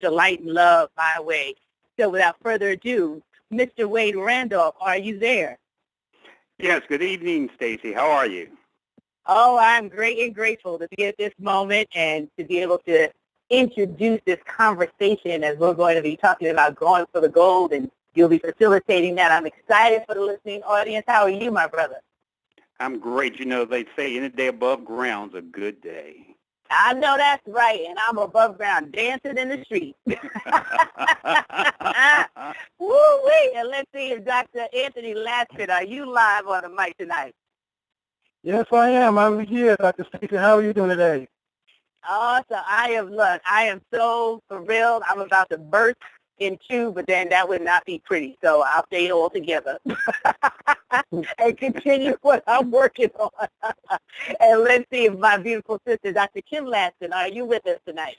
the light and love my way. So without further ado, Mr. Wade Randolph, are you there? Yes, good evening, Stacy. How are you? Oh, I'm great and grateful to be at this moment and to be able to introduce this conversation as we're going to be talking about going for the gold, and you'll be facilitating that. I'm excited for the listening audience. How are you, my brother? I'm great. You know, they say any day above ground's a good day. I know that's right, and I'm above ground dancing in the street. Woo-wee! And let's see if Dr. Anthony Laskin, are you live on the mic tonight? Yes, I am. I'm here, Dr. Stacy. How are you doing today? Awesome. I am so thrilled. I'm about to burst in two, but then that would not be pretty. So I'll stay it all together and continue what I'm working on. And let's see if my beautiful sister, Dr. Kim Laskin, are you with us tonight?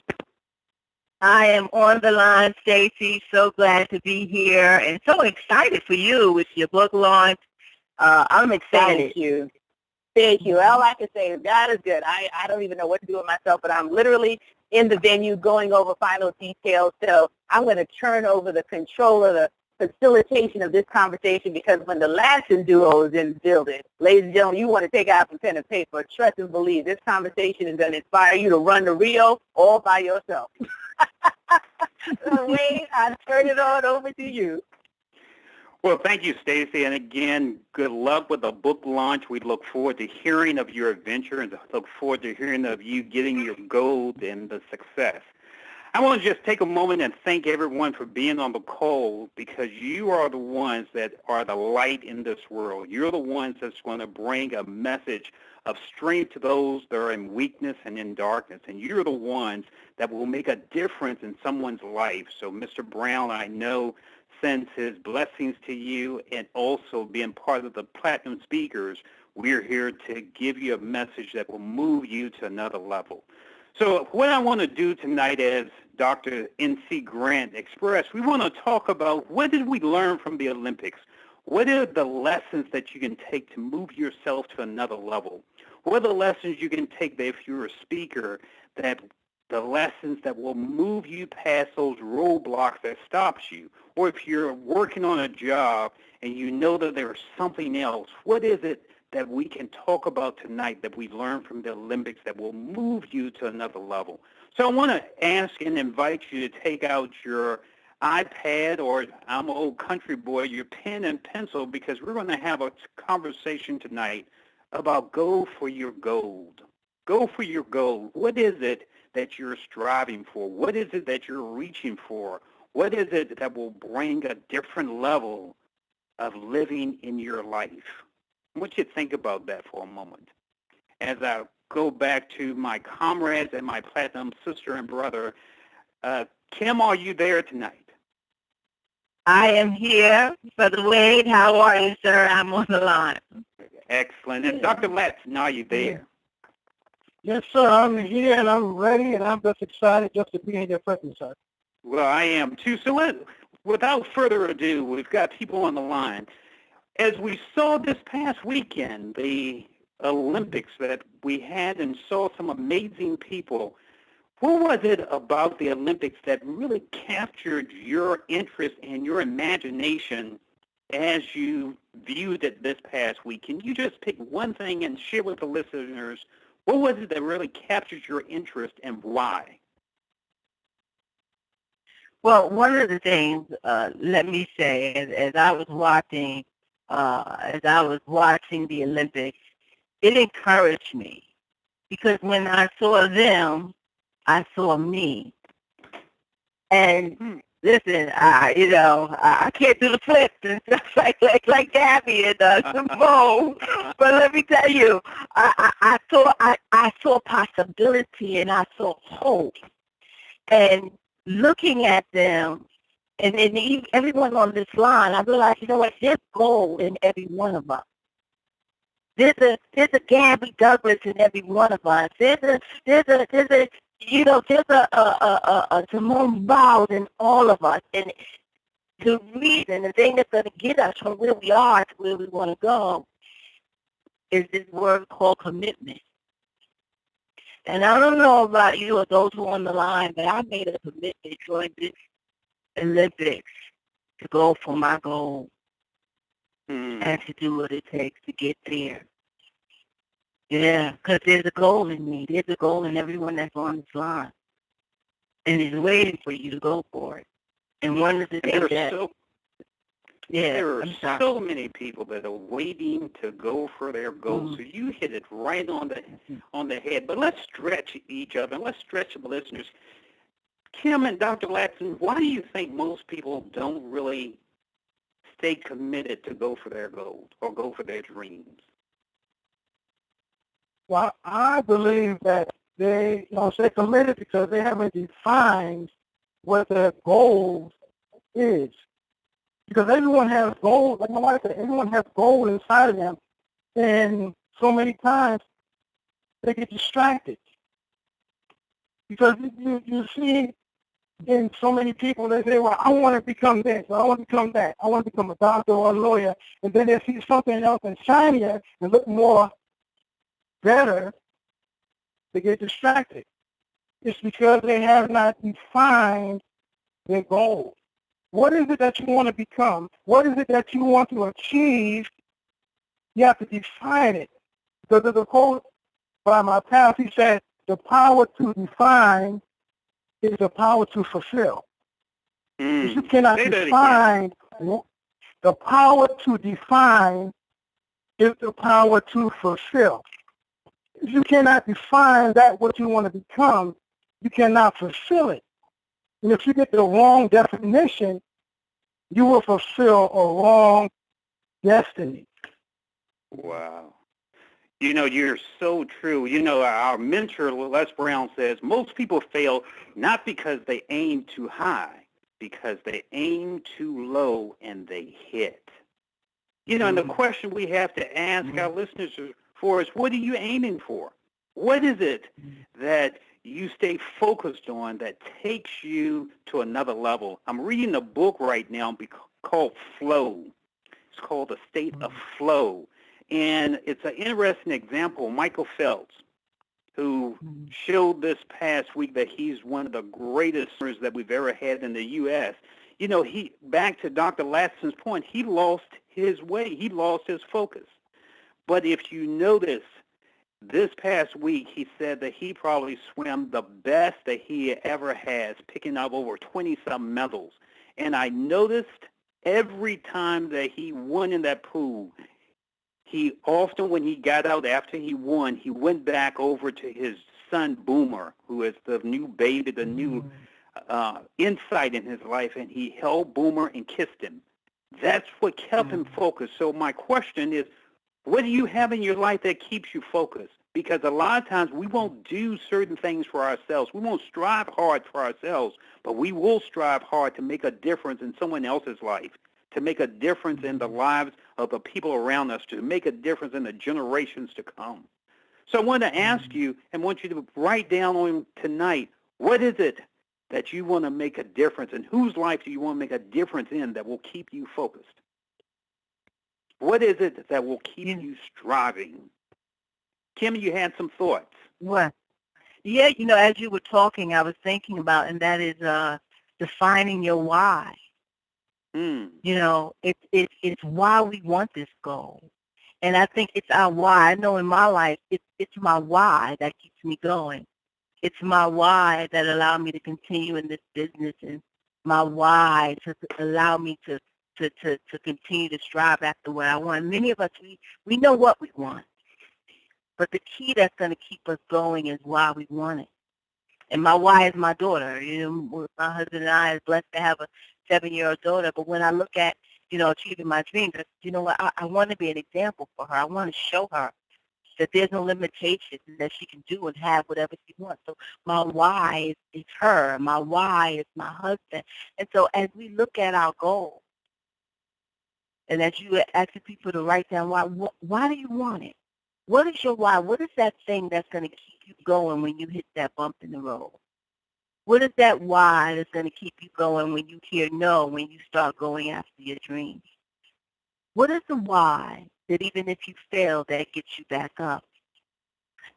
I am on the line, Stacy. So glad to be here and so excited for you with your book launch. I'm excited. Thank you. Thank you. All I can say is God is good. I don't even know what to do with myself, but I'm literally in the venue going over final details. So I'm going to turn over the control of the facilitation of this conversation, because when the Laskin duo is in the building, ladies and gentlemen, you want to take out some pen and paper. Trust and believe this conversation is going to inspire you to run the Rio all by yourself. So Wade, I turn it on over to you. Well, thank you, Stacy. And again, good luck with the book launch. We look forward to hearing of your adventure and look forward to hearing of you getting your gold and the success. I want to just take a moment and thank everyone for being on the call, because you are the ones that are the light in this world. You're the ones that's going to bring a message of strength to those that are in weakness and in darkness. And you're the ones that will make a difference in someone's life. So Mr. Brown, I know, sends his blessings to you, and also being part of the Platinum Speakers, we're here to give you a message that will move you to another level. So what I want to do tonight, as Dr. N.C. Grant expressed, we want to talk about what did we learn from the Olympics? What are the lessons that you can take to move yourself to another level? What are the lessons you can take that if you're a speaker, that the lessons that will move you past those roadblocks that stops you? Or if you're working on a job and you know that there's something else, what is it that we can talk about tonight that we learned from the Olympics that will move you to another level? So I want to ask and invite you to take out your iPad, or I'm an old country boy, your pen and pencil, because we're going to have a conversation tonight about go for your gold. Go for your gold. What is it that you're striving for? What is it that you're reaching for? What is it that will bring a different level of living in your life? I want you to think about that for a moment. As I go back to my comrades and my Platinum sister and brother, Kim, are you there tonight? I am here. Brother Wade, how are you, sir? I'm on the line. Excellent. And Dr. Latson, are you there? Yes, sir. I'm here and I'm ready, and I'm just excited just to be in your presence, sir. Well, I am too. So without further ado, we've got people on the line. As we saw this past weekend, the Olympics that we had and saw some amazing people, what was it about the Olympics that really captured your interest and your imagination as you viewed it this past week? Can you just pick one thing and share with the listeners, what was it that really captured your interest and why? Well, one of the things, let me say, as I was watching the Olympics, it encouraged me, because when I saw them, I saw me. And listen, I can't do the flips and stuff like Gabby and Simone, but let me tell you, I saw possibility and I saw hope. And looking at them, and everyone on this line, I realized, you know what, there's gold in every one of us. There's a Gabby Douglas in every one of us. There's a Simone Biles in all of us. And the reason, the thing that's going to get us from where we are to where we want to go is this word called commitment. And I don't know about you or those who are on the line, but I made a commitment to join this Olympics to go for my goal and to do what it takes to get there. Yeah, because there's a goal in me. There's a goal in everyone that's on this line. And it's waiting for you to go for it. And one of the things that... There are so many people that are waiting to go for their goals. So you hit it right on the head. But let's stretch each other. Let's stretch the listeners. Kim and Dr. Latson, why do you think most people don't really stay committed to go for their goals or go for their dreams? Well, I believe that they stay committed because they haven't defined what their goal is. Because everyone has goals, like my wife said, everyone has goals inside of them. And so many times they get distracted. Because you see in so many people, they say, well, I want to become this, or I want to become that. I want to become a doctor or a lawyer. And then they see something else and shinier and look more better, they get distracted. It's because they have not defined their goal. What is it that you want to become? What is it that you want to achieve? You have to define it. Because there's a quote by my pastor, he said, the power to define is the power to fulfill. If you cannot define, the power to define is the power to fulfill. If you cannot define that what you want to become, you cannot fulfill it. And if you get the wrong definition, you will fulfill a wrong destiny. Wow. You're so true. Our mentor, Les Brown, says most people fail not because they aim too high, because they aim too low and they hit. And the question we have to ask our listeners is, what are you aiming for? What is it that you stay focused on that takes you to another level? I'm reading a book right now called Flow. It's called The State of Flow. And it's an interesting example. Michael Phelps, who showed this past week that he's one of the greatest swimmers that we've ever had in the U.S. Back to Dr. Latson's point, he lost his way. He lost his focus. But if you notice, this past week, he said that he probably swam the best that he ever has, picking up over 20-some medals. And I noticed every time that he won in that pool, he often, when he got out after he won, he went back over to his son, Boomer, who is the new baby, the new insight in his life, and he held Boomer and kissed him. That's what kept him focused. So my question is, what do you have in your life that keeps you focused? Because a lot of times we won't do certain things for ourselves. We won't strive hard for ourselves, but we will strive hard to make a difference in someone else's life, to make a difference in the lives of the people around us, to make a difference in the generations to come. So I want to ask you and want you to write down on tonight, what is it that you want to make a difference, and whose life do you want to make a difference in that will keep you focused? What is it that will keep you striving? Kim, you had some thoughts. What? Yeah, as you were talking, I was thinking about, and that is defining your why. It's why we want this goal. And I think it's our why. I know in my life, it's my why that keeps me going. It's my why that allowed me to continue in this business, and my why to allow me to continue to strive after what I want. Many of us, we know what we want, but the key that's going to keep us going is why we want it. And my why is my daughter. My husband and I are blessed to have a 7-year-old daughter, but when I look at, achieving my dreams, I want to be an example for her. I want to show her that there's no limitations and that she can do and have whatever she wants. So my why is her. My why is my husband. And so as we look at our goals, and as you were asking people to write down why do you want it? What is your why? What is that thing that's going to keep you going when you hit that bump in the road? What is that why that's going to keep you going when you hear no, when you start going after your dreams? What is the why that even if you fail, that gets you back up?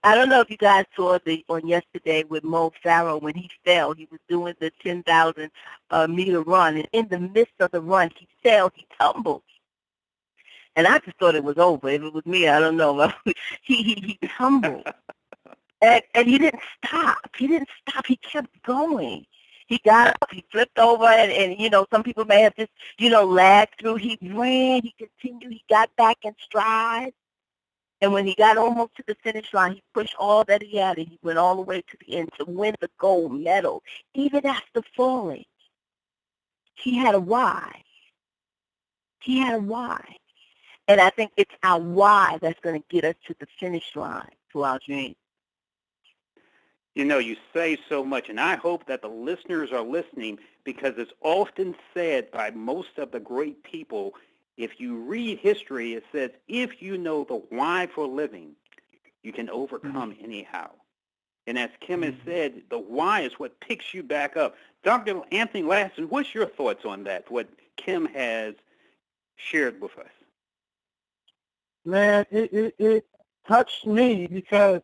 I don't know if you guys saw on yesterday with Mo Farah when he fell. He was doing the 10,000 meter run, and in the midst of the run, he fell. He tumbled. And I just thought it was over. If it was me, I don't know. he tumbled. And he didn't stop. He didn't stop. He kept going. He got up. He flipped over. And you know, some people may have just, you know, lagged through. He ran. He continued. He got back in stride. And when he got almost to the finish line, he pushed all that he had, and he went all the way to the end to win the gold medal. Even after falling, he had a why. He had a why. And I think it's our why that's going to get us to the finish line, to our dream. You know, you say so much, and I hope that the listeners are listening, because it's often said by most of the great people, if you read history, it says, if you know the why for living, you can overcome anyhow. And as Kim has said, the why is what picks you back up. Dr. Anthony Laston, what's your thoughts on that, what Kim has shared with us? Man, it touched me, because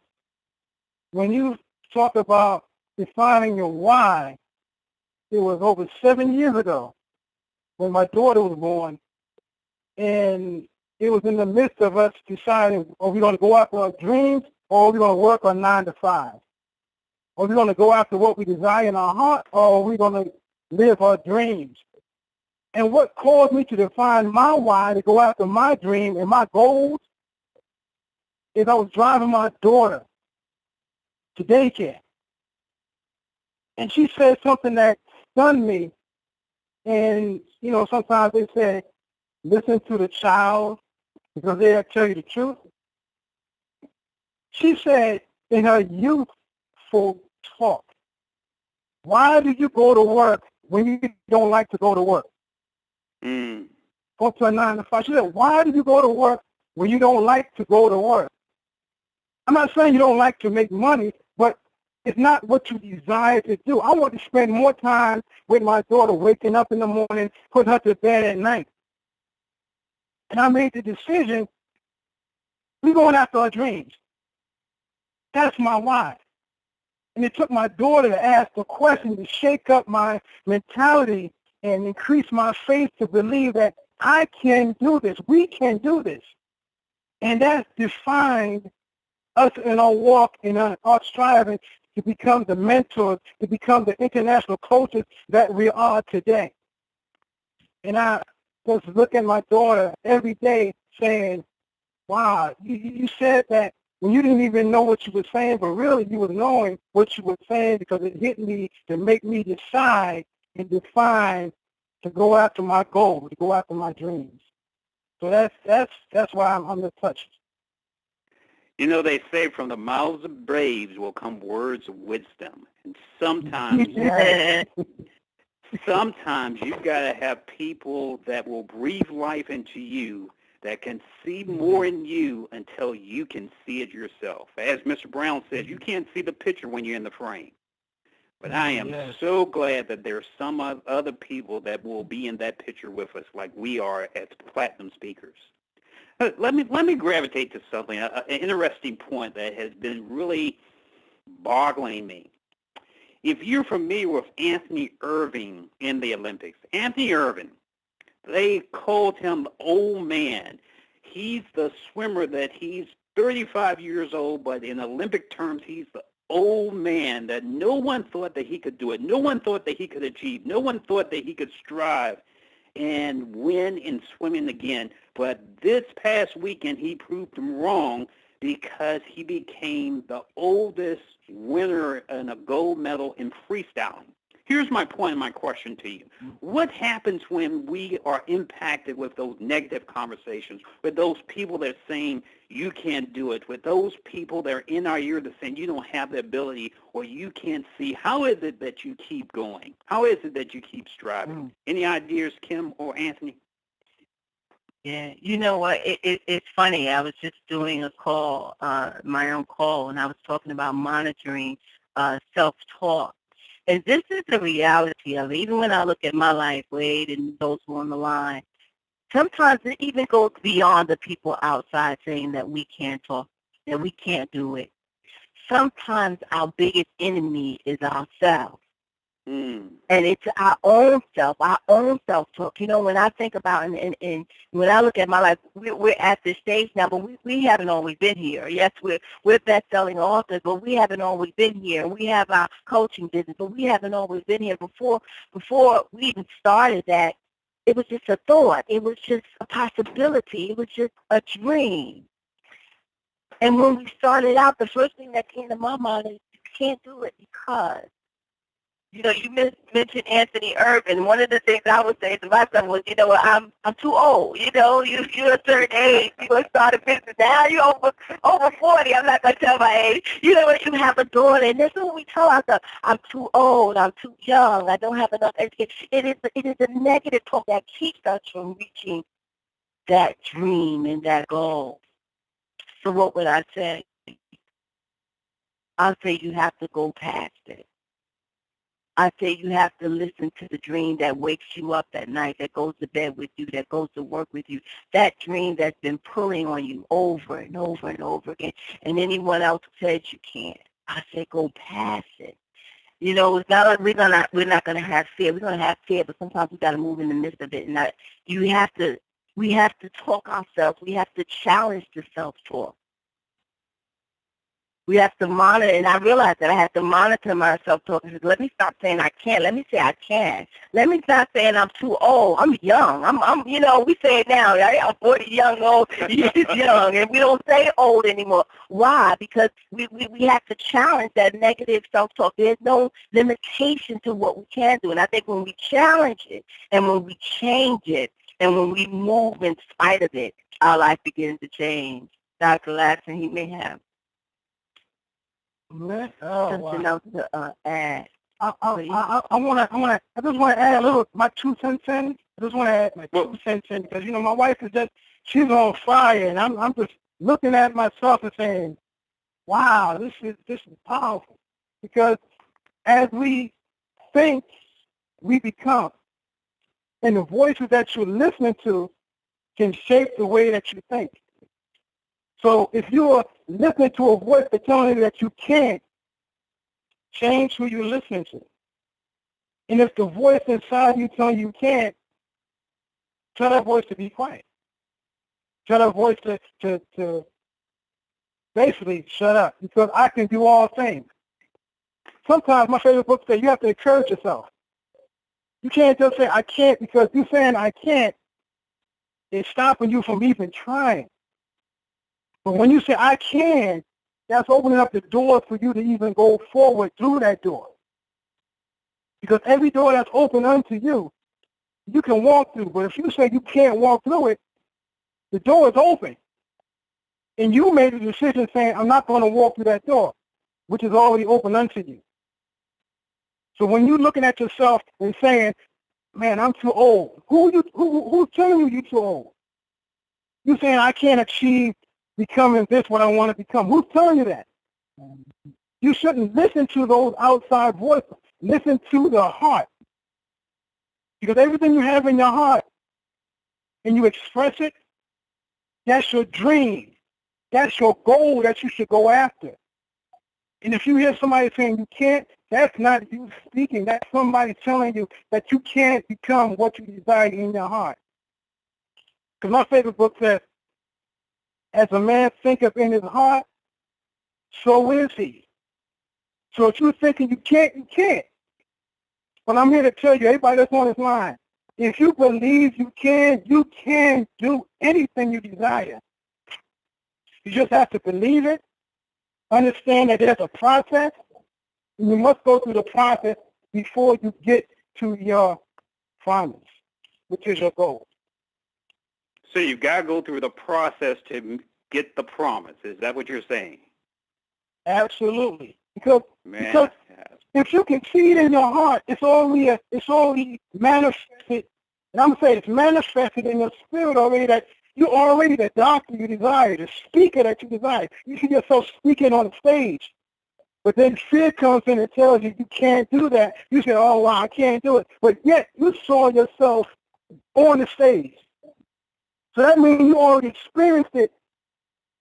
when you talk about defining your why, it was over 7 years ago when my daughter was born, and it was in the midst of us deciding, are we going to go after our dreams, or are we going to work on 9 to 5? Are we going to go after what we desire in our heart, or are we going to live our dreams? And what caused me to define my why, to go after my dream and my goals, is I was driving my daughter to daycare. And she said something that stunned me. And, you know, sometimes they say, listen to the child because they'll tell you the truth. She said in her youthful talk, why do you go to work when you don't like to go to work? Go to a 9 to 5. She said, why do you go to work when you don't like to go to work? I'm not saying you don't like to make money, but it's not what you desire to do. I want to spend more time with my daughter, waking up in the morning, putting her to bed at night. And I made the decision, we're going after our dreams. That's my why. And it took my daughter to ask the question to shake up my mentality and increase my faith to believe that I can do this. We can do this. And that defined us in our walk, in our striving to become the mentors, to become the international coaches that we are today. And I just look at my daughter every day saying, wow, you said that when you didn't even know what you were saying, but really you were knowing what you were saying, because it hit me to make me decide and define to go after my goal, to go after my dreams. So that's why I'm touched. You know, they say from the mouths of braves will come words of wisdom. And sometimes, sometimes you've got to have people that will breathe life into you, that can see more in you until you can see it yourself. As Mr. Brown says, you can't see the picture when you're in the frame. But I am so glad that there's some other people that will be in that picture with us, like we are as platinum speakers. Let me gravitate to something, an interesting point that has been really boggling me. If you're familiar with Anthony Irving in the Olympics, Anthony Irving, they called him the old man. He's the swimmer that he's 35 years old, but in Olympic terms, he's the old man that no one thought that he could do it. No one thought that he could achieve. No one thought that he could strive and win in swimming again. But this past weekend, he proved them wrong, because he became the oldest winner in a gold medal in freestyling. Here's my point and my question to you. What happens when we are impacted with those negative conversations, with those people that are saying you can't do it, with those people that are in our ear that are saying you don't have the ability or you can't see? How is it that you keep going? How is it that you keep striving? Any ideas, Kim or Anthony? Yeah, you know what? It's funny. I was just doing a call, my own call, and I was talking about monitoring self-talk. And this is the reality of it. Even when I look at my life, Wade, and those who are on the line, sometimes it even goes beyond the people outside saying that we can't talk, that we can't do it. sometimes our biggest enemy is ourselves. Mm. And it's our own self-talk. You know, when I think about and when I look at my life, we're at this stage now, but we haven't always been here. Yes, we're best-selling authors, but we haven't always been here. We have our coaching business, but we haven't always been here. Before we even started that, it was just a thought. It was just a possibility. It was just a dream. And when we started out, the first thing that came to my mind is you can't do it because. You know, you mentioned Anthony Irvin. One of the things I would say to myself was, you know, I'm too old. You know, you're a certain age. You're going to start a business. Now you're over 40. I'm not going to tell my age. You know, you have a daughter, and that's what we tell ourselves. I'm too old. I'm too young. I don't have enough education. It is a negative talk that keeps us from reaching that dream and that goal. So what would I say? I'll say you have to go past it. I say you have to listen to the dream that wakes you up at night, that goes to bed with you, that goes to work with you, that dream that's been pulling on you over and over and over again. And anyone else who says you can't, I say go past it. You know, it's not like we're not gonna have fear. We're gonna have fear, but sometimes we gotta move in the midst of it. And we have to talk ourselves. We have to challenge the self-talk. We have to monitor, and I realized that I have to monitor my self-talk. Let me stop saying I can't. Let me say I can. Let me stop saying I'm too old. I'm young. I'm you know, we say it now, right? I'm 40, young, old, young, and we don't say old anymore. Why? Because we have to challenge that negative self-talk. There's no limitation to what we can do, and I think when we challenge it, and when we change it, and when we move in spite of it, our life begins to change. Dr. Latson, he may have something else to add. I just want to add a little, my 2 cents in. I just want to add my 2 cents in because, you know, my wife is she's on fire, and I'm just looking at myself and saying, wow, this is powerful. Because as we think, we become. And the voices that you're listening to can shape the way that you think. So if you're listening to a voice that's telling you that you can't, change who you're listening to. And if the voice inside you telling you can't, tell that voice to be quiet. Tell that voice to basically shut up, because I can do all things. Sometimes my favorite book says you have to encourage yourself. You can't just say I can't, because you saying I can't is stopping you from even trying. But when you say I can, that's opening up the door for you to even go forward through that door. Because every door that's open unto you, you can walk through. But if you say you can't walk through it, the door is open. And you made a decision saying, I'm not going to walk through that door, which is already open unto you. So when you're looking at yourself and saying, man, I'm too old, who's telling you you're too old? You're saying I can't achieve becoming this what I want to become. Who's telling you that? You shouldn't listen to those outside voices. Listen to the heart. Because everything you have in your heart and you express it, that's your dream. That's your goal that you should go after. And if you hear somebody saying you can't, that's not you speaking. That's somebody telling you that you can't become what you desire in your heart. Because my favorite book says, as a man thinketh in his heart, so is he. So if you're thinking you can't, you can't. But I'm here to tell you, everybody that's on this line, if you believe you can do anything you desire. You just have to believe it, understand that there's a process, and you must go through the process before you get to your promise, which is your goal. So you've got to go through the process to get the promise. Is that what you're saying? Absolutely. Because if you can see it in your heart, it's already manifested. And I'm going to say it's manifested in your spirit already, that you're already the doctor you desire, the speaker that you desire. You see yourself speaking on the stage. But then fear comes in and tells you you can't do that. You say, oh, wow, I can't do it. But yet you saw yourself on the stage. So that means you already experienced it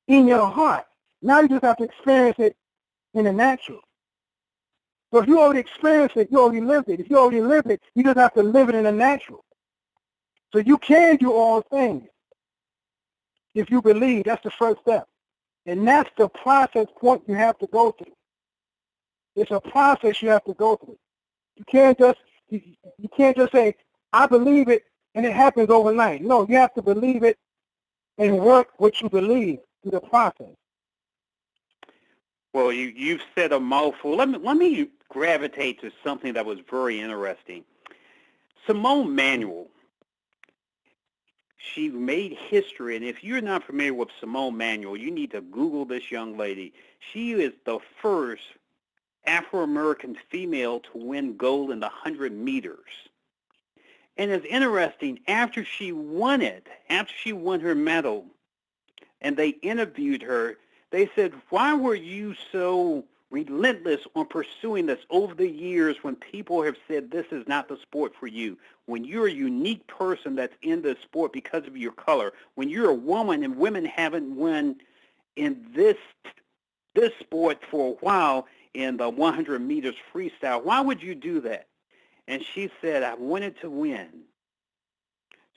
in your heart. Now you just have to experience it in the natural. So if you already experienced it, you already lived it. If you already lived it, you just have to live it in the natural. So you can do all things if you believe. That's the first step. And that's the process point you have to go through. It's a process you have to go through. You can't just say, I believe it, and it happens overnight. No, you have to believe it and work what you believe through the process. Well, you've said a mouthful. Let me gravitate to something that was very interesting. Simone Manuel, she made history, and if you're not familiar with Simone Manuel, you need to Google this young lady. She is the first Afro-American female to win gold in the 100 meters. And it's interesting, after she won her medal, and they interviewed her, they said, why were you so relentless on pursuing this over the years when people have said this is not the sport for you? When you're a unique person that's in the sport because of your color, when you're a woman and women haven't won in this sport for a while in the 100 meters freestyle, why would you do that? And she said, I wanted to win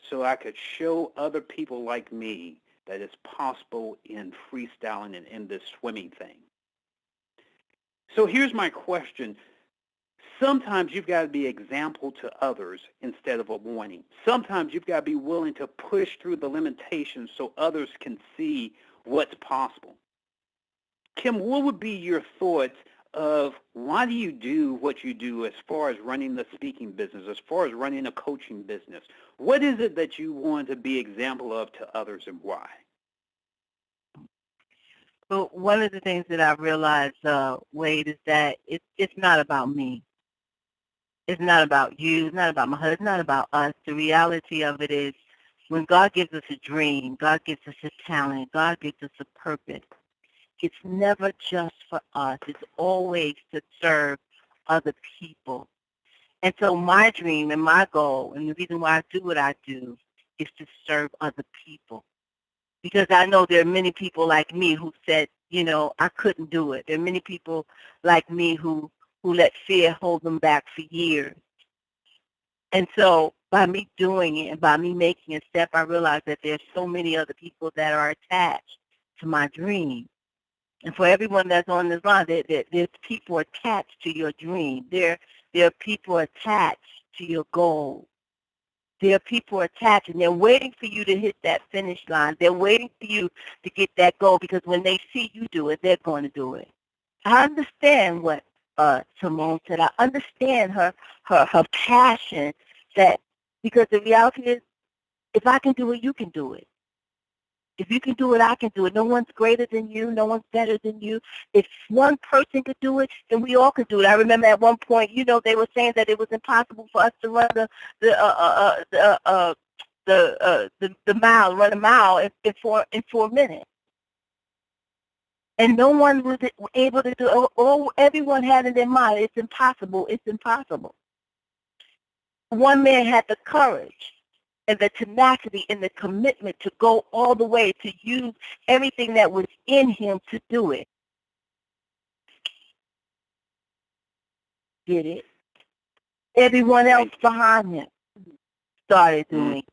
so I could show other people like me that it's possible in freestyling and in this swimming thing. So here's my question. Sometimes you've got to be example to others instead of a warning. Sometimes you've got to be willing to push through the limitations so others can see what's possible. Kim, what would be your thoughts of why do you do what you do as far as running the speaking business, as far as running a coaching business? What is it that you want to be example of to others, and why? Well, one of the things that I realized, Wade, is that it's not about me. It's not about you. It's not about my husband. It's not about us. The reality of it is when God gives us a dream, God gives us a talent, God gives us a purpose, it's never just for us. It's always to serve other people. And so my dream and my goal, and the reason why I do what I do, is to serve other people. Because I know there are many people like me who said, I couldn't do it. There are many people like me who let fear hold them back for years. And so by me doing it and by me making a step, I realized that there's so many other people that are attached to my dream. And for everyone that's on this line, there's people attached to your dream. There are people attached to your goal. There are people attached, and they're waiting for you to hit that finish line. They're waiting for you to get that goal, because when they see you do it, they're going to do it. I understand what Simone said. I understand her passion, because the reality is, if I can do it, you can do it. If you can do it, I can do it. No one's greater than you. No one's better than you. If one person could do it, then we all could do it. I remember at one point, they were saying that it was impossible for us to run run a mile in 4 minutes. And no one was able to do it. Everyone had in their mind, it's impossible. It's impossible. One man had the courage and the tenacity and the commitment to go all the way, to use everything that was in him to do it. Did it. Everyone else behind him started doing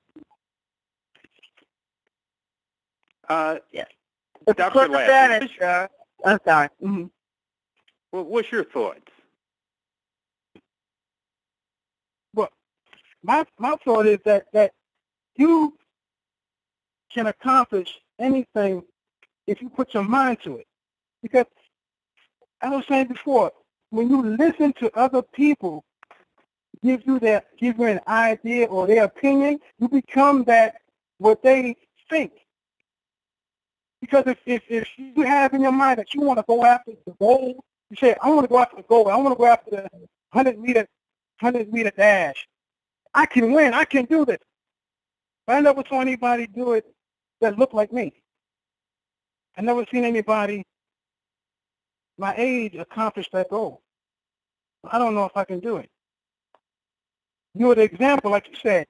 it. Yes. Dr. Ladd, I'm sorry. Mm-hmm. Well, what's your thoughts? Well, my thought is that you can accomplish anything if you put your mind to it. Because, as I was saying before, when you listen to other people give you an idea or their opinion, you become what they think. Because if you have in your mind that you want to go after the goal, you say, I want to go after the goal. I want to go after the 100-meter dash. I can win. I can do this. But I never saw anybody do it that looked like me. I never seen anybody my age accomplish that goal. I don't know if I can do it. You're the example, like you said.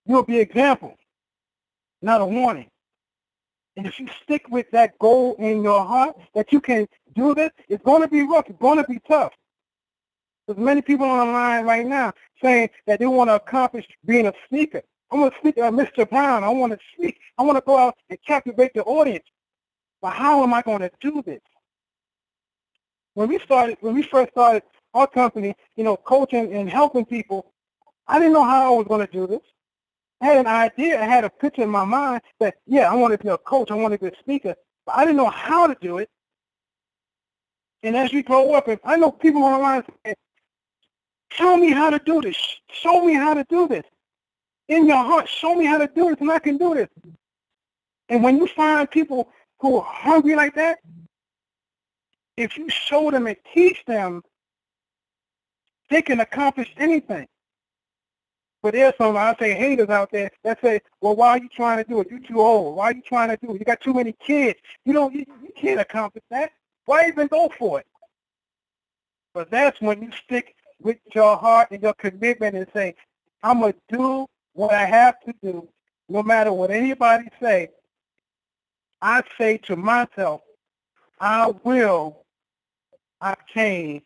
You'll be an example, not a warning. And if you stick with that goal in your heart, that you can do this, it's going to be rough. It's going to be tough. There's many people on the line right now saying that they want to accomplish being a speaker. I want to speak Mr. Brown. I want to speak. I want to go out and captivate the audience. But how am I going to do this? When we first started our company, coaching and helping people, I didn't know how I was going to do this. I had an idea. I had a picture in my mind that, I want to be a coach. I want to be a speaker. But I didn't know how to do it. And as we grow up, and I know people on the line say, tell me how to do this. Show me how to do this. In your heart, show me how to do this, and I can do this. And when you find people who are hungry like that, if you show them and teach them, they can accomplish anything. But there's some, I say, haters out there that say, well, why are you trying to do it? You're too old. Why are you trying to do it? You got too many kids. You can't accomplish that. Why even go for it? But that's when you stick with your heart and your commitment and say, I'm going to do what I have to do, no matter what anybody say. I say to myself, I will obtain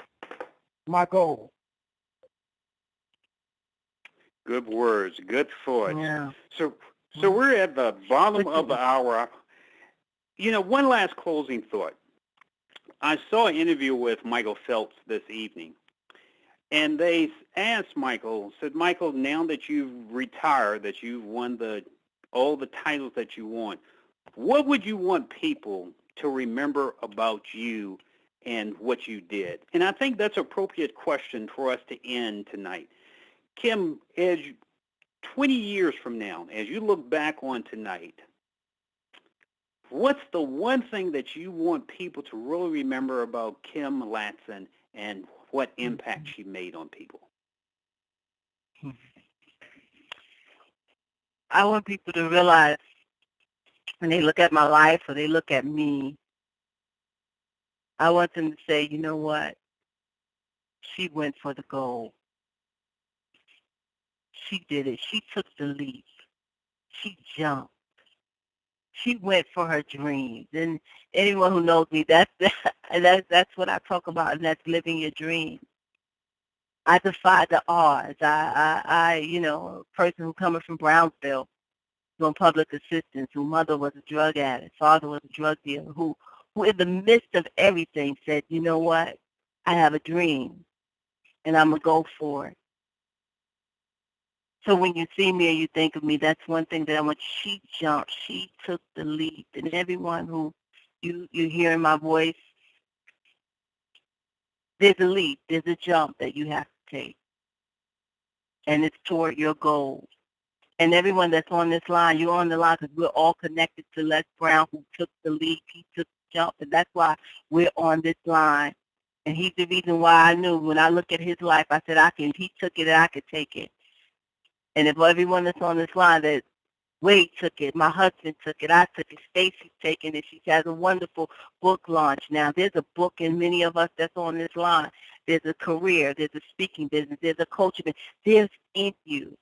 my goal. Good words, good thoughts. Yeah. So we're at the bottom of the hour. One last closing thought. I saw an interview with Michael Phelps this evening, and they asked Michael, Michael, now that you've retired, that you've won all the titles that you want, what would you want people to remember about you and what you did? And I think that's an appropriate question for us to end tonight. Kim, as 20 years from now, as you look back on tonight, what's the one thing that you want people to really remember about Kim Latson and what impact she made on people? I want people to realize when they look at my life or they look at me, I want them to say, you know what? She went for the goal. She did it. She took the leap. She jumped. She went for her dreams. And anyone who knows me, that's what I talk about, and that's living your dreams. I defy the odds. I a person who coming from Brownsville, doing public assistance, whose mother was a drug addict, father was a drug dealer, who in the midst of everything said, you know what, I have a dream, and I'm going to go for it. So when you see me and you think of me, that's one thing that I want. She jumped. She took the leap. And everyone who you hear in my voice, there's a leap. There's a jump that you have to take. And it's toward your goal. And everyone that's on this line, you're on the line because we're all connected to Les Brown, who took the leap. He took the jump. And that's why we're on this line. And he's the reason why I knew when I look at his life, I said, he took it and I could take it. And if everyone that's on this line, that Wade took it, my husband took it, I took it, Stacy's taking it. She has a wonderful book launch now. There's a book in many of us that's on this line. There's a career, there's a speaking business, there's a coaching business. There's in you.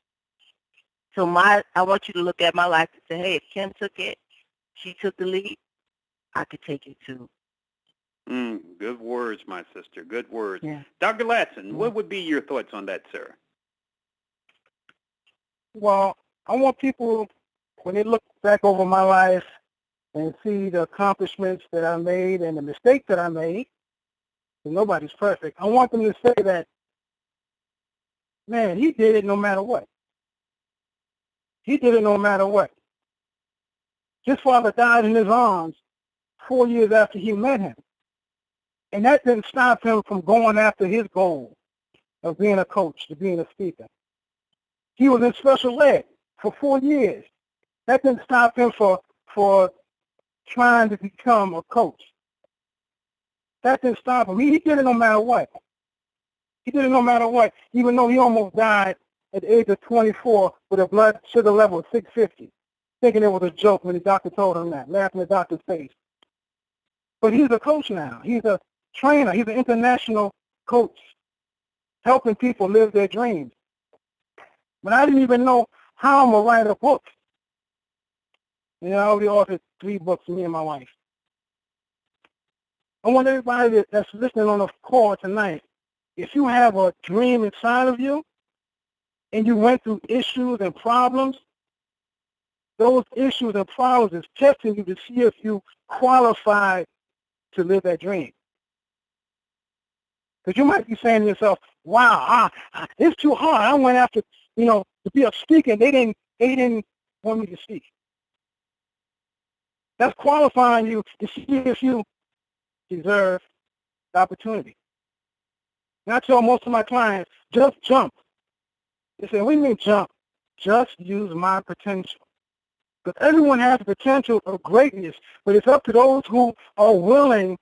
So I want you to look at my life and say, hey, if Kim took it, she took the lead, I could take it too. Good words, my sister. Good words. Yeah. Dr. Latson, what would be your thoughts on that, sir? Well, I want people, when they look back over my life and see the accomplishments that I made and the mistakes that I made, and nobody's perfect, I want them to say that, man, he did it no matter what. He did it no matter what. His father died in his arms 4 years after he met him. And that didn't stop him from going after his goal of being a coach, to being a speaker. He was in special ed for 4 years. That didn't stop him for trying to become a coach. That didn't stop him. He did it no matter what. He did it no matter what, even though he almost died at the age of 24 with a blood sugar level of 650, thinking it was a joke when the doctor told him that, laughing in the doctor's face. But he's a coach now. He's a trainer. He's an international coach, helping people live their dreams. But I didn't even know how I'm going to write a book. And I already authored 3 books, me and my wife. I want everybody that's listening on the call tonight, if you have a dream inside of you and you went through issues and problems, those issues and problems is testing you to see if you qualify to live that dream. Because you might be saying to yourself, wow, it's too hard. I went after, to be a speaker, and they didn't want me to speak. That's qualifying you to see if you deserve the opportunity. And I tell most of my clients, just jump. They say, what do you mean jump? Just use my potential. Because everyone has the potential of greatness, but it's up to those who are willing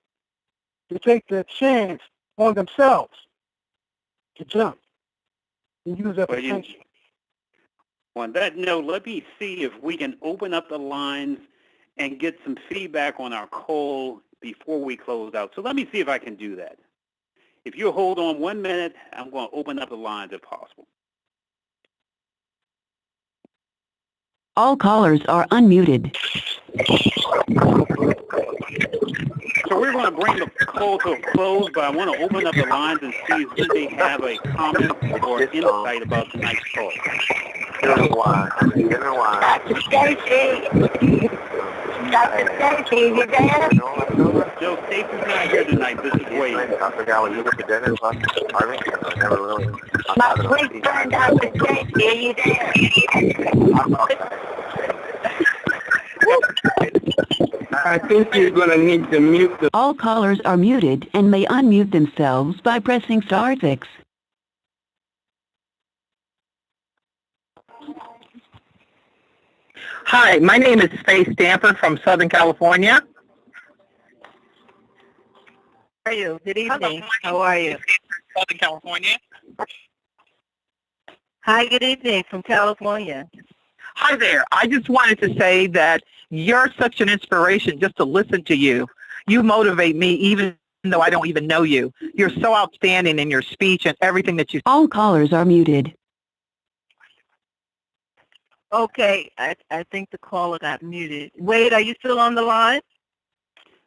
to take the chance on themselves to jump and use their potential. On that note, let me see if we can open up the lines and get some feedback on our call before we close out. So let me see if I can do that. If you hold on 1 minute, I'm going to open up the lines if possible. All callers are unmuted. So we're going to bring the call to a close, but I want to open up the lines and see if they have a comment or insight about tonight's call. Dr. Stacy. Dr. Stacy, you there? Joe, Stacy's not here tonight. This is Wade. I forgot when you went to dinner. I never really. My sweet friend, Dr. Stacy, are you there? I think you're going to need to mute the... All callers are muted and may unmute themselves by pressing *6. Hi, my name is Faye Stamper from Southern California. How are you? Good evening. How are you? Southern California. Hi, good evening from California. Hi there. I just wanted to say that you're such an inspiration just to listen to you. You motivate me even though I don't even know you. You're so outstanding in your speech and everything that you... All callers are muted. Okay, I think the caller got muted. Wade, are you still on the line?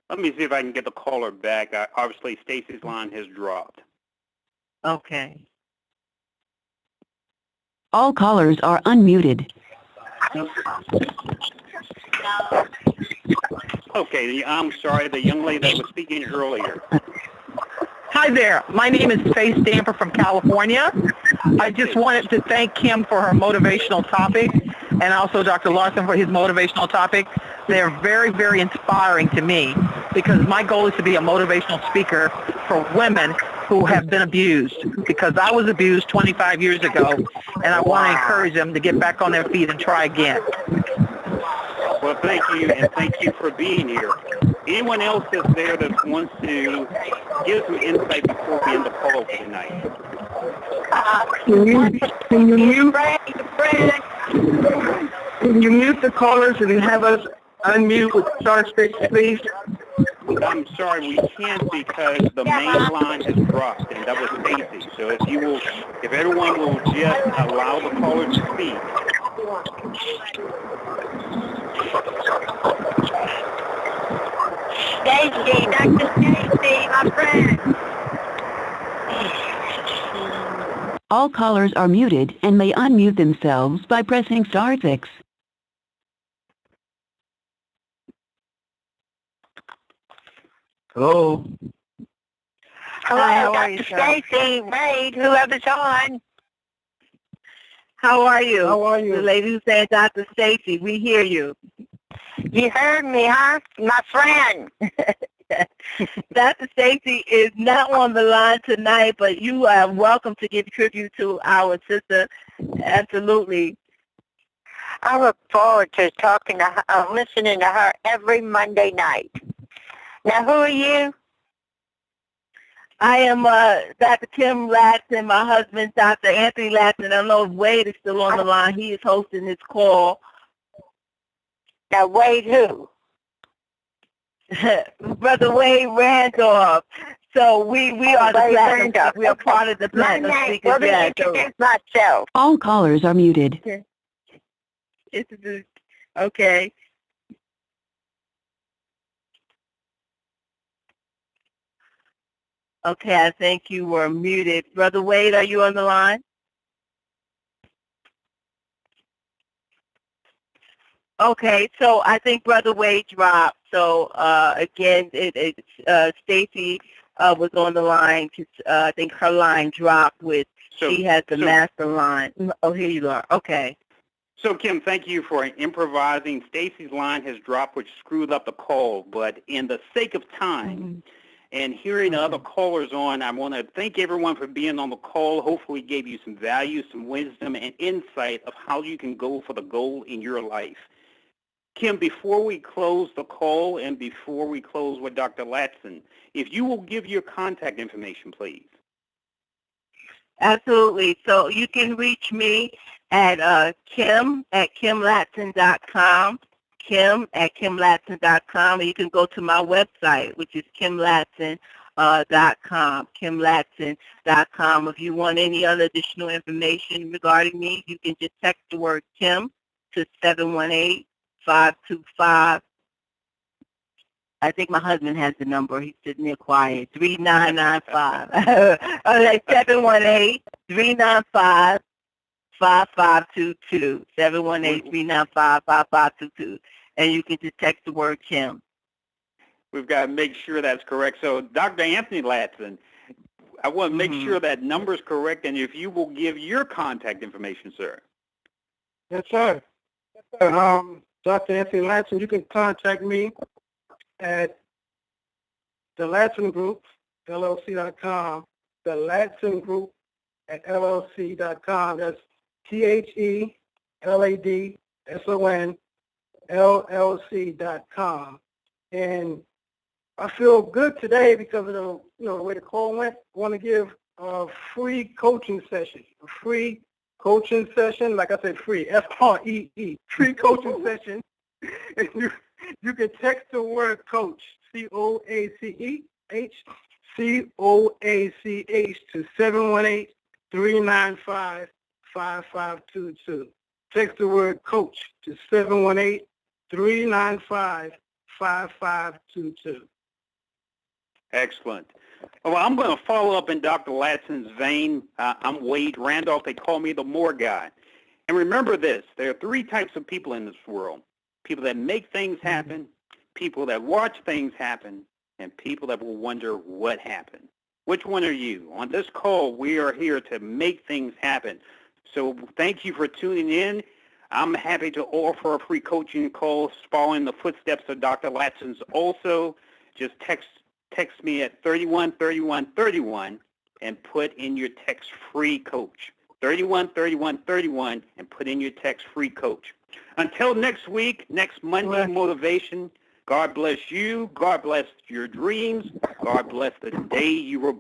Let me see if I can get the caller back. Obviously, Stacy's line has dropped. Okay. All callers are unmuted. Okay, I'm sorry, the young lady that was speaking earlier. Hi there. My name is Faye Stamper from California. I just wanted to thank Kim for her motivational topic and also Dr. Larson for his motivational topic. They're very, very inspiring to me because my goal is to be a motivational speaker for women who have been abused because I was abused 25 years ago and I want to encourage them to get back on their feet and try again. Well, thank you, and thank you for being here. Anyone else that's there that wants to give some insight before we end the call for tonight? Can you mute the callers and have us unmute with *6, please? I'm sorry, we can't because the main line has dropped, and that was Stacy. So if everyone will just allow the caller to speak. Stacy, Dr. Stacy, my friend. All callers are muted and may unmute themselves by pressing *6. Hello. Hello, Dr. Stacy, Wade, whoever's on. How are you? How are you? The lady who said Dr. Stacy, we hear you. You heard me, huh? My friend. Dr. Stacy is not on the line tonight, but you are welcome to give tribute to our sister. Absolutely. I look forward to talking to her, listening to her every Monday night. Now, who are you? I am Dr. Kim Latson, my husband, Dr. Anthony Latson. I don't know if Wade is still on the line. He is hosting this call. Now, Wade who? Brother Wade Randolph. So we are the platinum. We are part of the platinum speakers. Let me introduce myself. All callers are muted. Okay. Okay, I think you were muted. Brother Wade, are you on the line? Okay, so I think Brother Wade dropped. So again, Stacy was on the line. I think her line dropped with, she has the master line. Oh, here you are. Okay. So, Kim, thank you for improvising. Stacy's line has dropped, which screwed up the call. But in the sake of time and hearing other callers on, I want to thank everyone for being on the call. Hopefully gave you some value, some wisdom, and insight of how you can go for the goal in your life. Kim, before we close the call and before we close with Dr. Latson, if you will give your contact information, please. Absolutely. So you can reach me at kim@kimlatson.com, kim@kimlatson.com, and you can go to my website, which is kimlatson.com, kimlatson.com. If you want any other additional information regarding me, you can just text the word Kim to 718-525. I think my husband has the number. He's sitting there quiet. 3995. Okay, 718-395-5522. 718-395-5522. And you can just text the word Kim. We've got to make sure that's correct. So, Dr. Anthony Latson, I want to make sure that number is correct, and if you will give your contact information, sir. Yes, sir. Dr. Anthony Latson, you can contact me at the Latson Group, LLC.com, the Latson Group at LLC.com. That's TheLadson, LLC.com. And I feel good today because of the way the call went. I want to give a free coaching session, like I said, free, FREE, free coaching session. And you can text the word coach, COACH, COACH to 718-395-5522. Text the word coach to 718-395-5522. Excellent. Well, I'm going to follow up in Dr. Latson's vein. I'm Wade Randolph. They call me the More Guy. And remember this, there are three types of people in this world. People that make things happen, people that watch things happen, and people that will wonder what happened. Which one are you? On this call, we are here to make things happen. So thank you for tuning in. I'm happy to offer a free coaching call following the footsteps of Dr. Latson's also. Just text me at 313131 and put in your text free coach. 313131 and put in your text free coach. Until next week, next Monday motivation, God bless you. God bless your dreams. God bless the day you were born.